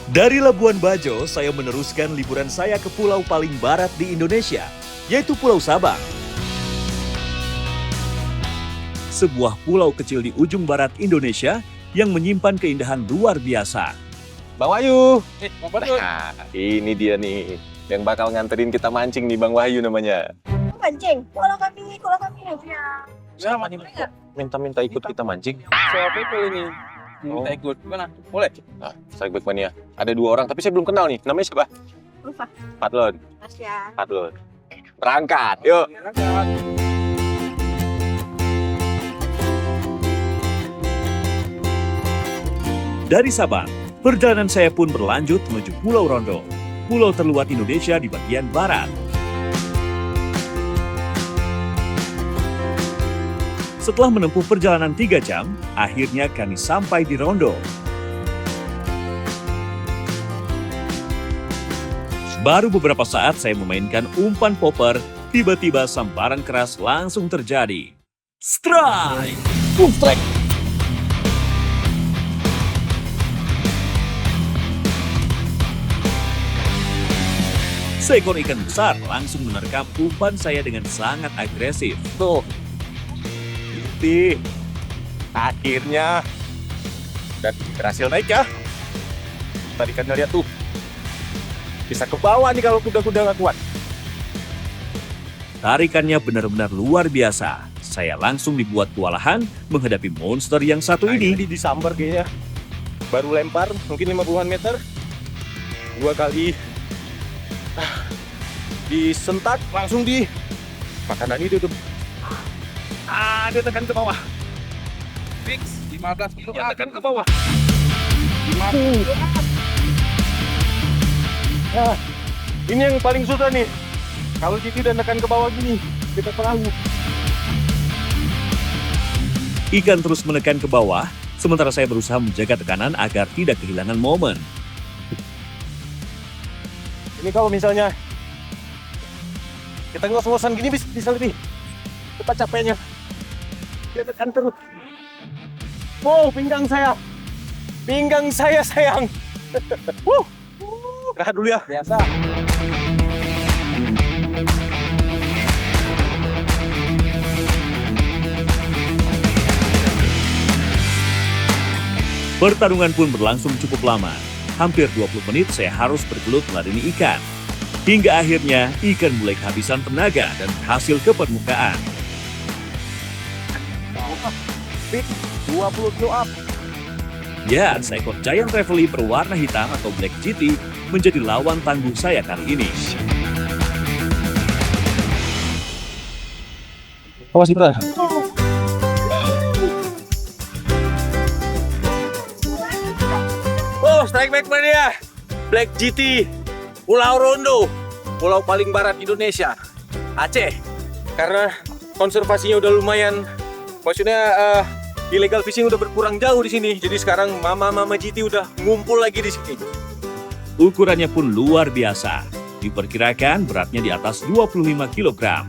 Dari Labuan Bajo, saya meneruskan liburan saya ke pulau paling barat di Indonesia, yaitu Pulau Sabang. Sebuah pulau kecil di ujung barat Indonesia yang menyimpan keindahan luar biasa. Bang Wahyu. Bang Badut. Nah, ini dia nih yang bakal nganterin kita mancing nih, Bang Wahyu namanya. Mancing, kalau kami ya. Siapa nih? Minta ikut kita mancing. Siapa itu ini? Minta ikut. Gimana? Boleh? Nah, Strikeback Mania. Ada 2 orang, tapi saya belum kenal nih. Namanya siapa? Lupa. Patlon. Masya. Patlon. Berangkat, yuk. Dari Sabang, perjalanan saya pun berlanjut menuju Pulau Rondo, pulau terluar Indonesia di bagian barat. Setelah menempuh perjalanan 3 jam, akhirnya kami sampai di Rondo. Baru beberapa saat saya memainkan umpan popper, tiba-tiba sambaran keras langsung terjadi. Strike! Strike. Seekor ikan besar langsung menerkam umpan saya dengan sangat agresif. Tuh. Akhirnya. Dan berhasil naik ya. Tadi kan lihat tuh. Bisa ke bawah nih kalau kuda-kuda nggak kuat. Tarikannya benar-benar luar biasa. Saya langsung dibuat kewalahan menghadapi monster yang satu ini. Ini disambar kayaknya. Baru lempar, mungkin 50-an meter. 2 kali. Disentak, langsung di makanan itu tuh. Dia tekan ke bawah. Fix 15 kilo. Dia tekan ke bawah. 15 kilo. Nah, ini yang paling susah nih. Kalau GT udah tekan ke bawah gini, kita perahu. Ikan terus menekan ke bawah, sementara saya berusaha menjaga tekanan agar tidak kehilangan momen. Ini kalau misalnya kita ngos-ngosan gini bisa lebih cepat capeknya. Dia tekan terus. Wow, pinggang saya. Pinggang saya sayang. Rehat dulu ya. Biasa. Pertarungan pun berlangsung cukup lama. Hampir 20 menit saya harus bergelut meladeni ikan. Hingga akhirnya ikan mulai kehabisan tenaga dan berhasil ke permukaan. 20 kilo up. Ya, seekor giant trevally berwarna hitam atau black GT menjadi lawan tangguh saya kali ini. Awas Ibra. Oh, Strikeback Mania. Black GT. Pulau Rondo. Pulau paling barat Indonesia. Aceh. Karena konservasinya udah lumayan. Maksudnya illegal fishing udah berkurang jauh di sini. Jadi sekarang mama-mama GT udah ngumpul lagi di sini. Ukurannya pun luar biasa. Diperkirakan beratnya di atas 25 kg.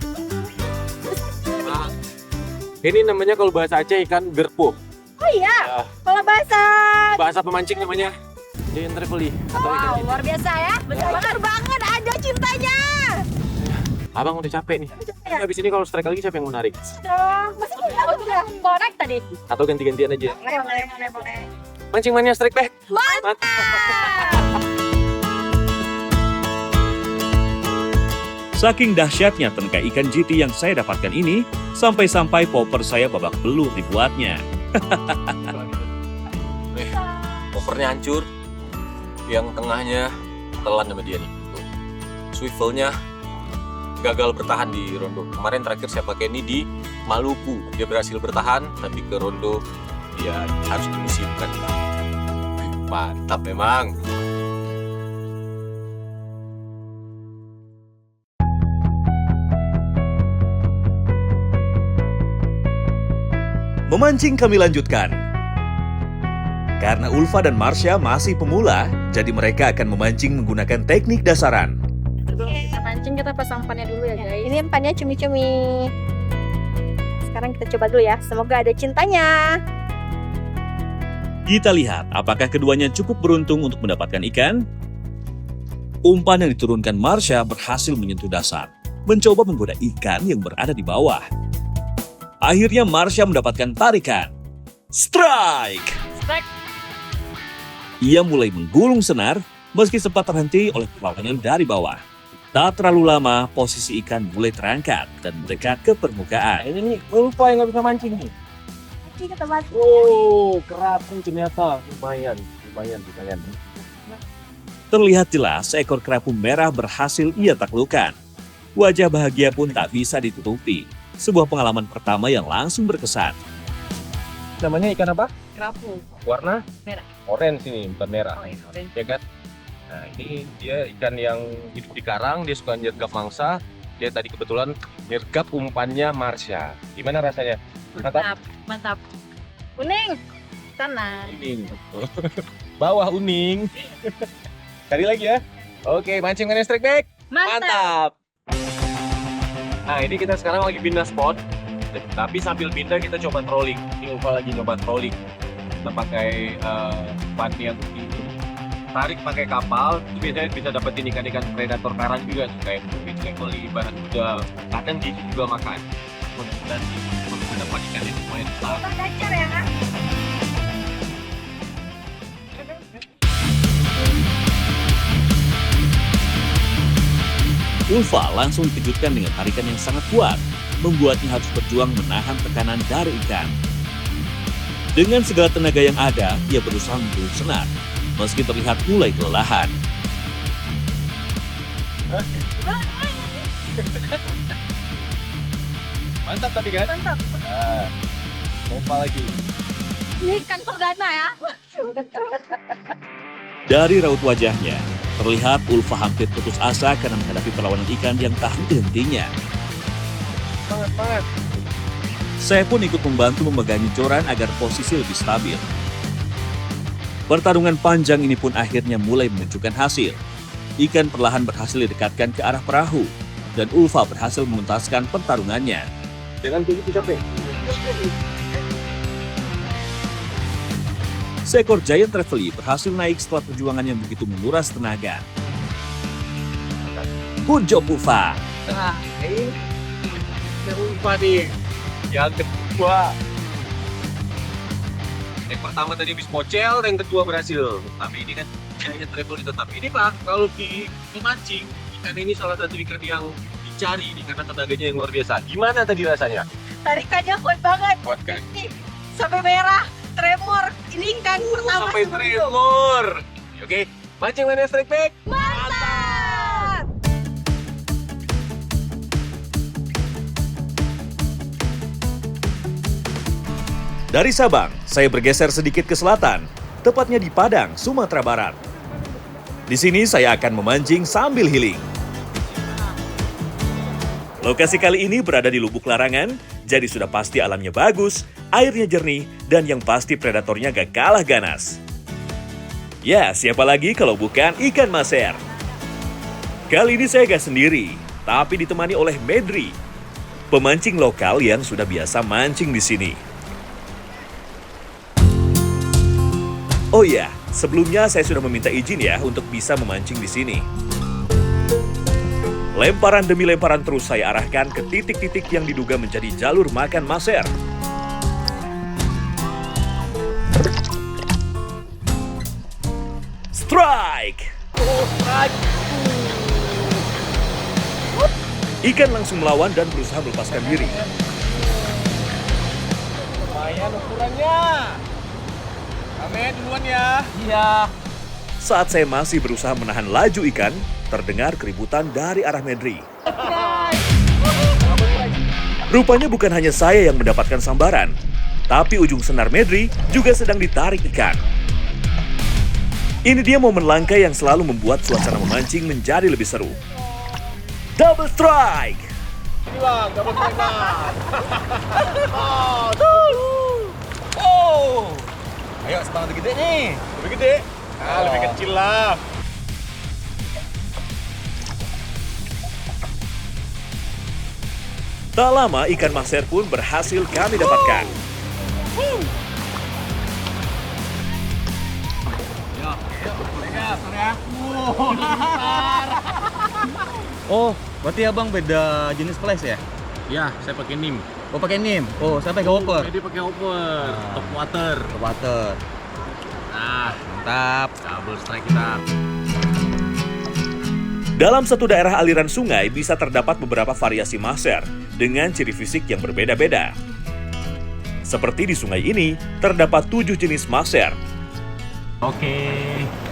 Ini namanya kalau bahasa Aceh ikan gerpo. Oh iya, kalau Bahasa pemancing namanya giant trevally atau ikan wow, GT. luar biasa ya. Benar banget, ada cintanya. Abang udah capek nih. Habis ini kalau strike lagi siapa yang mau narik? Masih kita udah korek tadi. Atau ganti-gantian aja. Boleh. Mancing Mania Strikeback. Mantap. Saking dahsyatnya tenaga ikan GT yang saya dapatkan ini, sampai-sampai popper saya babak belur dibuatnya. Poppernya hancur. Yang tengahnya telan sama dia nih. Tuh. Swivelnya gagal bertahan di Rondo. Kemarin terakhir saya pakai ini di Maluku. Dia berhasil bertahan, tapi ke Rondo dia harus dimusimkan. Mantap memang. Memancing kami lanjutkan. Karena Ulfa dan Marsha masih pemula, jadi mereka akan memancing menggunakan teknik dasaran. Kita mancing, kita pasang umpannya dulu ya guys. Ini umpannya cumi-cumi. Sekarang kita coba dulu ya. Semoga ada cintanya. Kita lihat apakah keduanya cukup beruntung untuk mendapatkan ikan. Umpan yang diturunkan Marsha berhasil menyentuh dasar, mencoba menggoda ikan yang berada di bawah. Akhirnya Marsha mendapatkan tarikan. Strike! Ia mulai menggulung senar meski sempat terhenti oleh perlawanan dari bawah. Tak terlalu lama, posisi ikan mulai terangkat dan mendekat ke permukaan. Ini nih, lupa yang nggak bisa mancing nih. Kita masuk. Oh, kerapu ternyata. Lumayan. Terlihat jelas seekor kerapu merah berhasil ia taklukkan. Wajah bahagia pun tak bisa ditutupi. Sebuah pengalaman pertama yang langsung berkesan. Namanya ikan apa? Kerapu. Warna? Merah. Orange ini, bukan merah. Orange. Ya kan? Nah, ini dia ikan yang hidup di karang, dia suka nyergap mangsa. Dia tadi kebetulan nyergap umpannya Marsha. Gimana rasanya? Mantap. Kuning. Sana. Uning. Bawah uning. Cari lagi ya. Oke, mancing mana strike back. Mantap. Nah, ini kita sekarang lagi pindah spot. Tapi sambil pindah kita coba trolling. Ini Ulfa lagi coba trolling. Kita pakai umpan yang tarik pakai kapal, itu biasanya bisa dapetin ikan-ikan predator karang juga, kayak mungkin koli, barat juga, kadang gigi juga makan. Dan dapat ikan yang lumayan besar. Belajar ya, Kak? Ulfa langsung dikejutkan dengan tarikan yang sangat kuat, membuatnya harus berjuang menahan tekanan dari ikan. Dengan segala tenaga yang ada, ia berusaha menggulung senar, meski terlihat mulai kelelahan. Mantap tadi kan? Mantap. Lupa lagi. Ini ikan perdana ya. Dari raut wajahnya, terlihat Ulfa hampir putus asa karena menghadapi perlawanan ikan yang tak henti-hentinya. Semangat. Saya pun ikut membantu memegangi joran agar posisi lebih stabil. Pertarungan panjang ini pun akhirnya mulai menunjukkan hasil. Ikan perlahan berhasil didekatkan ke arah perahu, dan Ulfa berhasil mementaskan pertarungannya. Dengan begitu capek. Seekor giant trevally berhasil naik setelah perjuangan yang begitu menguras tenaga. Good job, Ulfa! Nah, ini Ulfa nih. Yang kedua. Yang pertama tadi habis pocel, yang kedua berhasil. Tapi ini kan giant trevally tetap. Ini Pak, kalau di memancing, ikan ini salah satu ikan yang dicari nih karena tenaganya yang luar biasa. Gimana tadi rasanya? Tarikannya kuat banget. Kuat kan? Nih, sampai merah, tremor. Ini ikan pertama Sampai seumur hidup. tremor. Oke, mancing mana strike back? Mantap! Dari Sabang, saya bergeser sedikit ke selatan, tepatnya di Padang, Sumatera Barat. Di sini saya akan memancing sambil healing. Lokasi kali ini berada di Lubuk Larangan, jadi sudah pasti alamnya bagus, airnya jernih, dan yang pasti predatornya gak kalah ganas. Ya, siapa lagi kalau bukan ikan maser? Kali ini saya gak sendiri, tapi ditemani oleh Medri, pemancing lokal yang sudah biasa mancing di sini. Oh iya, sebelumnya saya sudah meminta izin ya untuk bisa memancing di sini. Lemparan demi lemparan terus saya arahkan ke titik-titik yang diduga menjadi jalur makan maser. Strike! Ikan langsung melawan dan berusaha melepaskan diri. Lumayan ukurannya. Kame duluan ya. Iya. Saat saya masih berusaha menahan laju ikan, terdengar keributan dari arah Medri. Rupanya bukan hanya saya yang mendapatkan sambaran, tapi ujung senar Medri juga sedang ditarik ikan. Ini dia momen langka yang selalu membuat suasana memancing menjadi lebih seru. Double strike! Ini bang, dapat bang. Oh. Ayo semangat lebih gede nih. Lebih gede. Lebih kecil lah. Tak lama ikan maser pun berhasil kami dapatkan. Oh, berarti abang beda jenis flash ya? Ya, saya pakai NIM. Oh, pakai NIM. Oh, saya pakai hopper. Jadi pakai hopper, top water. Top water. Nah, Mantap. double strike kita. Dalam satu daerah aliran sungai bisa terdapat beberapa variasi maser dengan ciri fisik yang berbeda-beda. Seperti di sungai ini, terdapat 7 jenis maser. Oke,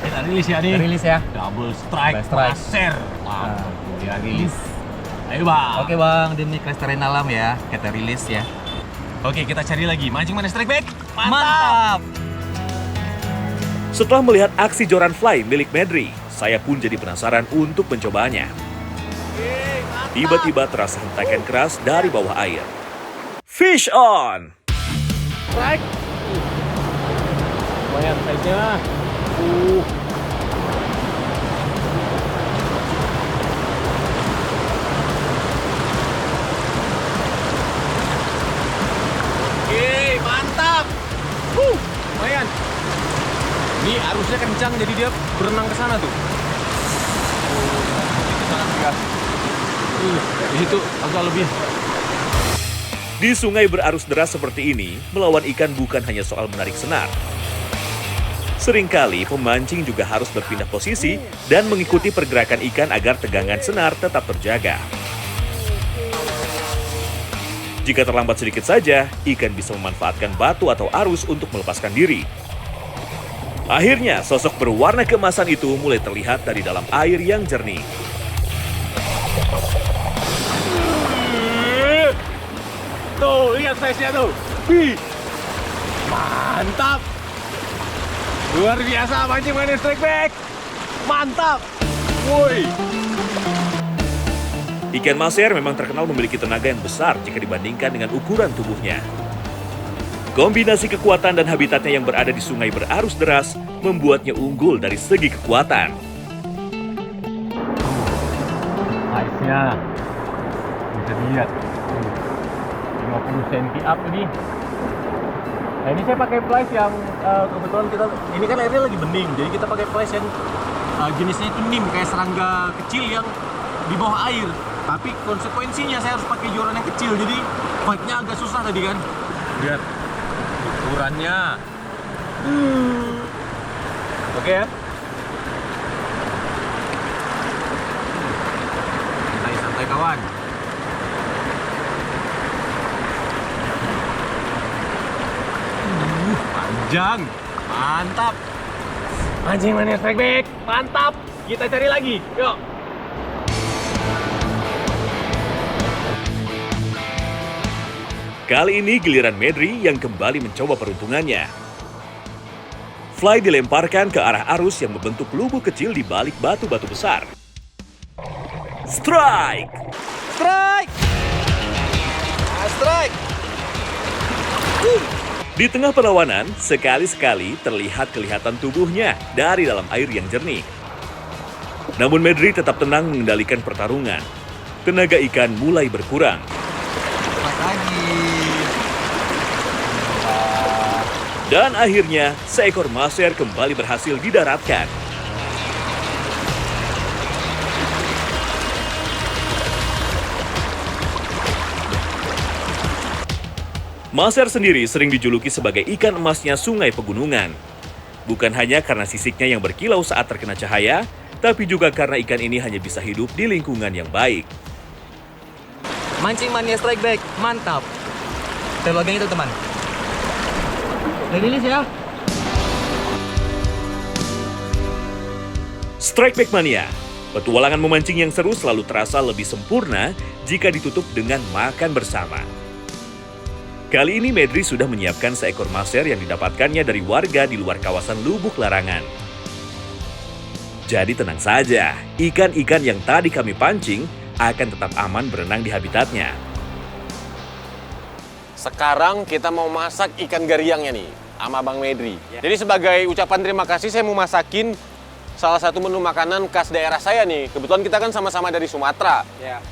kita rilis ya nih. Rilis ya. Double strike, Double strike. maser. Wow, dia rilis. Ayo bang. Oke bang, demi kelestarian alam ya, kita rilis ya. Oke, kita cari lagi. Mancing mana strike back? Mantap. Setelah melihat aksi joran fly milik Medri, saya pun jadi penasaran untuk mencobanya. Tiba-tiba terasa hentakan keras dari bawah air. Fish on! Strike. Lumayan size-nya. Oke, mantap. Lumayan. Ini arusnya kencang jadi dia berenang ke sana tuh. Sangat gas. Di situ agak lebih. Di sungai berarus deras seperti ini, melawan ikan bukan hanya soal menarik senar. Seringkali pemancing juga harus berpindah posisi dan mengikuti pergerakan ikan agar tegangan senar tetap terjaga. Jika terlambat sedikit saja, ikan bisa memanfaatkan batu atau arus untuk melepaskan diri. Akhirnya, sosok berwarna keemasan itu mulai terlihat dari dalam air yang jernih. Tuh, lihat size-nya tuh. Wih. Mantap. Luar biasa mancing mana strike back. Mantap. Woi. Ikan maser memang terkenal memiliki tenaga yang besar jika dibandingkan dengan ukuran tubuhnya. Kombinasi kekuatan dan habitatnya yang berada di sungai berarus deras membuatnya unggul dari segi kekuatan. Size-nya bisa dilihat. 50 cm up ini. Nah, ini saya pakai flash yang kebetulan kita ini kan airnya lagi bening, jadi kita pakai flash yang jenisnya itu NIM kayak serangga kecil yang di bawah air. Tapi konsekuensinya saya harus pakai joran yang kecil, jadi fight-nya agak susah tadi kan. Lihat ukurannya. Oke ya. Santai-santai kawan. Panjang, mantap. Mancing mana strike back, mantap. Kita cari lagi, yuk. Kali ini giliran Medri yang kembali mencoba peruntungannya. Fly dilemparkan ke arah arus yang membentuk lubuk kecil di balik batu-batu besar. Strike! Strike. Strike. Di tengah perlawanan, sekali-sekali terlihat kelihatan tubuhnya dari dalam air yang jernih. Namun Medri tetap tenang mengendalikan pertarungan. Tenaga ikan mulai berkurang. Dan akhirnya, seekor maser kembali berhasil didaratkan. Maser sendiri sering dijuluki sebagai ikan emasnya sungai pegunungan. Bukan hanya karena sisiknya yang berkilau saat terkena cahaya, tapi juga karena ikan ini hanya bisa hidup di lingkungan yang baik. Mancing mania strike back, mantap. Kita login itu teman. Rilis ya. Strike Back Mania. Petualangan memancing yang seru selalu terasa lebih sempurna jika ditutup dengan makan bersama. Kali ini Medri sudah menyiapkan seekor maser yang didapatkannya dari warga di luar kawasan Lubuk Larangan. Jadi tenang saja, ikan-ikan yang tadi kami pancing akan tetap aman berenang di habitatnya. Sekarang kita mau masak ikan gariangnya nih sama Bang Medri. Jadi sebagai ucapan terima kasih saya mau masakin salah satu menu makanan khas daerah saya nih. Kebetulan kita kan sama-sama dari Sumatera.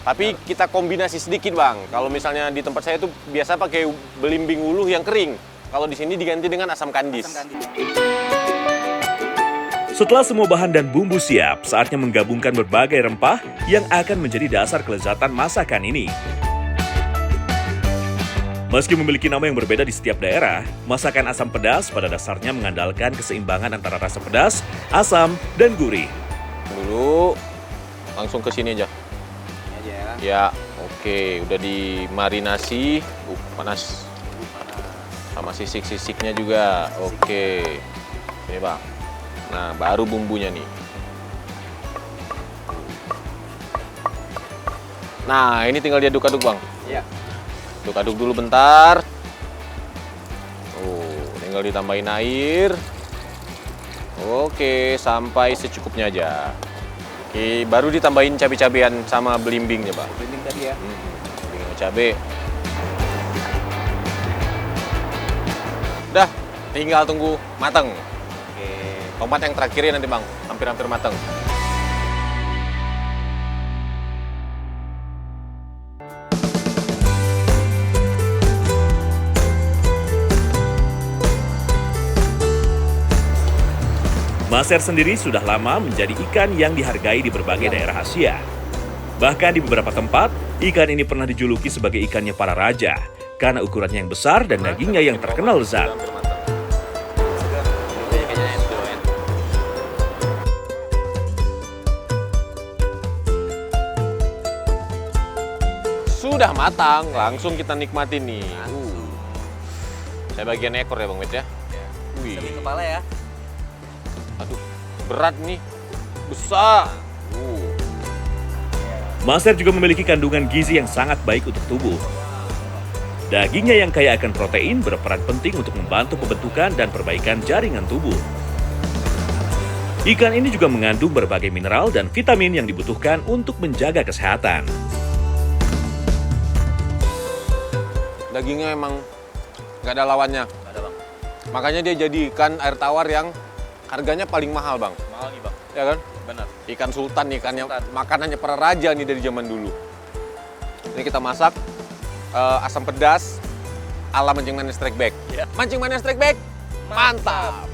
Tapi kita kombinasi sedikit Bang. Kalau misalnya di tempat saya tuh biasa pakai belimbing uluh yang kering. Kalau di sini diganti dengan asam kandis. Setelah semua bahan dan bumbu siap, saatnya menggabungkan berbagai rempah yang akan menjadi dasar kelezatan masakan ini. Meski memiliki nama yang berbeda di setiap daerah, masakan asam pedas pada dasarnya mengandalkan keseimbangan antara rasa pedas, asam, dan gurih. Dulu langsung ke sini aja. Ya, oke, udah dimarinasi. Panas. Sama sisik-sisiknya juga. Oke. Ini, Bang. Nah, baru bumbunya nih. Nah, ini tinggal diaduk-aduk, Bang. Iya. Aduk-aduk dulu bentar. Tinggal ditambahin air. Oke, sampai secukupnya aja. Oke, baru ditambahin cabai-cabean sama belimbingnya, Bang. Belimbing tadi ya. Belimbing sama cabai. Udah, tinggal tunggu matang. Oke. Tomat yang terakhirnya nanti, Bang. Hampir-hampir matang. Maser sendiri sudah lama menjadi ikan yang dihargai di berbagai daerah Asia. Bahkan di beberapa tempat, ikan ini pernah dijuluki sebagai ikannya para raja karena ukurannya yang besar dan dagingnya yang terkenal lezat. Sudah matang, langsung kita nikmatin nih. Saya bagian ekor ya, Bang Wit ya. Wih. Sambil kepala ya. Aduh, berat nih. Besar. Maser juga memiliki kandungan gizi yang sangat baik untuk tubuh. Dagingnya yang kaya akan protein berperan penting untuk membantu pembentukan dan perbaikan jaringan tubuh. Ikan ini juga mengandung berbagai mineral dan vitamin yang dibutuhkan untuk menjaga kesehatan. Dagingnya emang nggak ada lawannya. Nggak ada, Bang. Makanya dia jadi ikan air tawar yang harganya paling mahal, Bang. Mahal nih, Bang. Ya kan? Benar. Ikan sultan, makanannya para raja nih dari zaman dulu. Ini kita masak asam pedas ala Mancing Mania Strike Back. Ya. Mancing Mania Strike Back, mantap.